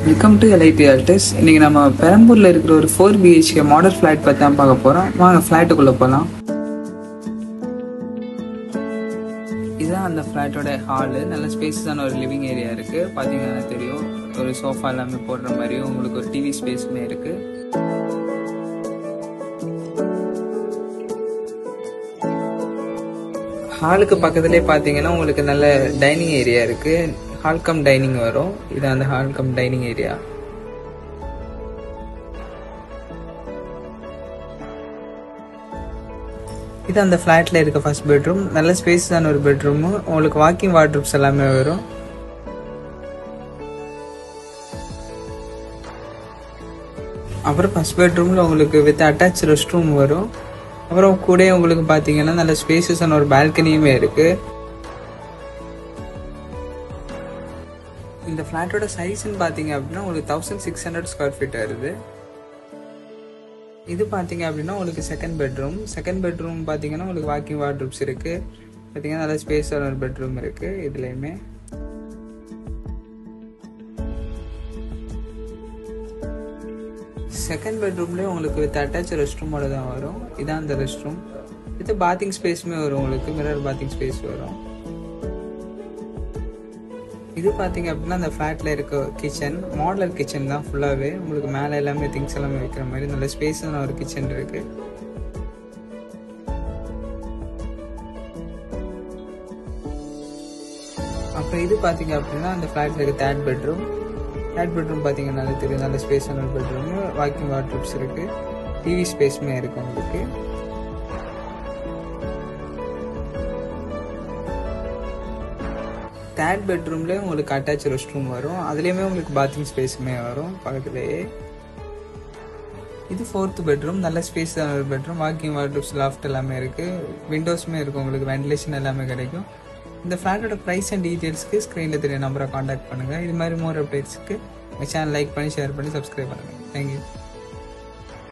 Welcome to LID artist. இன்றைக்கி நம்ம பெரம்பூரில் இருக்கிற ஒரு 4 BHK மாடல் ஃப்ளாட் பற்றி தான் பார்க்க போகிறோம். வாங்க ஃப்ளாட்டுக்குள்ளே போகலாம். இதுதான் அந்த ஃப்ளாட்டோட ஹாலு. நல்ல ஸ்பேஸஸான ஒரு லிவிங் ஏரியா இருக்குது. பார்த்தீங்கன்னா தெரியும், ஒரு சோஃபா எல்லாமே போடுற மாதிரியும் உங்களுக்கு ஒரு டிவி ஸ்பேஸுமே இருக்குது. ஹாலுக்கு பக்கத்துலேயே பார்த்தீங்கன்னா உங்களுக்கு நல்ல டைனிங் ஏரியா இருக்குது. ஹால் கம் டைனிங் வரும். இது அந்த ஹால் கம் டைனிங் ஏரியா. இது அந்த ஃப்ளாட்டில் இருக்க ஃபர்ஸ்ட் பெட்ரூம். நல்ல ஸ்பேஸான ஒரு பெட்ரூமு. உங்களுக்கு வாக்கிங் வார்ட்ரூப்ஸ் எல்லாமே வரும். அப்புறம் ஃபர்ஸ்ட் பெட்ரூமில் உங்களுக்கு வித் அட்டாச் ரெஸ்ட் ரூம் வரும். அப்புறம் கூட உங்களுக்கு பார்த்தீங்கன்னா நல்ல ஸ்பேஸஸான ஒரு பால்கனியுமே இருக்குது. இந்த ஃப்ளாட்டோட சைஸ்ன்னு பார்த்தீங்க அப்படின்னா உங்களுக்கு 1600 ஸ்கொயர் ஃபீட் வருது. இது பார்த்தீங்க அப்படின்னா உங்களுக்கு செகண்ட் பெட்ரூம் பார்த்தீங்கன்னா உங்களுக்கு வாக்கிங் வார்ட்ரூப்ஸ் இருக்குது. பார்த்தீங்கன்னா நல்ல ஸ்பேஸான ஒரு பெட்ரூம் இருக்குது. இதுலேயுமே செகண்ட் பெட்ரூம்லேயே உங்களுக்கு வித் அட்டாச் ரெஸ்ட் ரூமோட தான் வரும். இதான் அந்த ரெஸ்ட் ரூம். இது பாத்திங் ஸ்பேஸுமே வரும். உங்களுக்கு மிரர் பாத்திங் ஸ்பேஸ் வரும். இது பார்த்தீங்க அப்படின்னா அந்த ஃப்ளாட்டில் இருக்க கிச்சன் மாடலர் கிச்சன் தான் ஃபுல்லாகவே. உங்களுக்கு மேலே எல்லாமே திங்ஸ் எல்லாமே வைக்கிற மாதிரி நல்ல ஸ்பேஸான ஒரு கிச்சன் இருக்குது. அப்புறம் இது பார்த்தீங்க அப்படின்னா அந்த ஃப்ளாட்டில் இருக்க தேர்ட் பெட்ரூம் பார்த்தீங்கன்னா நல்லா தெரியும். நல்ல ஸ்பேஸான ஒரு பெட்ரூம். வாக்கிங் வார்ட்ரூப்ஸ் இருக்குது. டிவி ஸ்பேஸுமே இருக்குது உங்களுக்கு. தேர்ட் பெட்ரூம்லேயே உங்களுக்கு அட்டாச் ரெஸ்ட் ரூம் வரும். அதுலேயுமே உங்களுக்கு பாத்திங் ஸ்பேஸுமே வரும் பக்கத்துலேயே. இது ஃபோர்த் பெட்ரூம். நல்ல ஸ்பேஸான ஒரு பெட்ரூம். வாக்கிங் வார்ட்ரூப்ஸ் லாஃப்ட் எல்லாமே இருக்குது. விண்டோஸுமே இருக்குது. உங்களுக்கு வென்டிலேஷன் எல்லாமே கிடைக்கும். இந்த ஃப்ளாட்டோட ப்ரைஸ் அண்ட் டீட்டெயில்ஸ்க்கு ஸ்க்ரீனில் தெரிய நம்பரை காண்டாக்ட் பண்ணுங்கள். இது மாதிரி மோர் அப்டேட்ஸ்க்கு எங்கள் சேனல் லைக் பண்ணி ஷேர் பண்ணி சப்ஸ்கிரைப் பண்ணுங்கள். தேங்க்யூ.